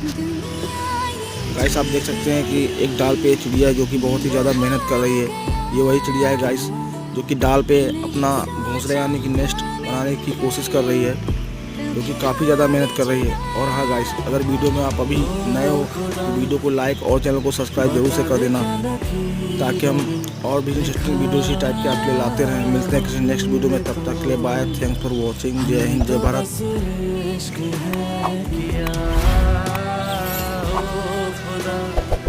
Guys आप देख सकते हैं कि एक डाल पे चिड़िया है जो कि बहुत ही ज़्यादा मेहनत कर रही है। ये वही चिड़िया है गाइस जो कि डाल पे अपना घोंसला यानी कि नेस्ट बनाने की कोशिश कर रही है, जो कि काफ़ी ज़्यादा मेहनत कर रही है। और हाँ गाइस, अगर वीडियो में आप अभी नए हो तो वीडियो को लाइक और चैनल को सब्सक्राइब जरूर से कर देना, ताकि हम और भी इंटरेस्टिंग वीडियो इसी टाइप के आपके लिए लाते रहें। मिलते हैं किसी नेक्स्ट वीडियो में, तब तक के लिए बाय। Thanks for watching. जय हिंद, जय भारत।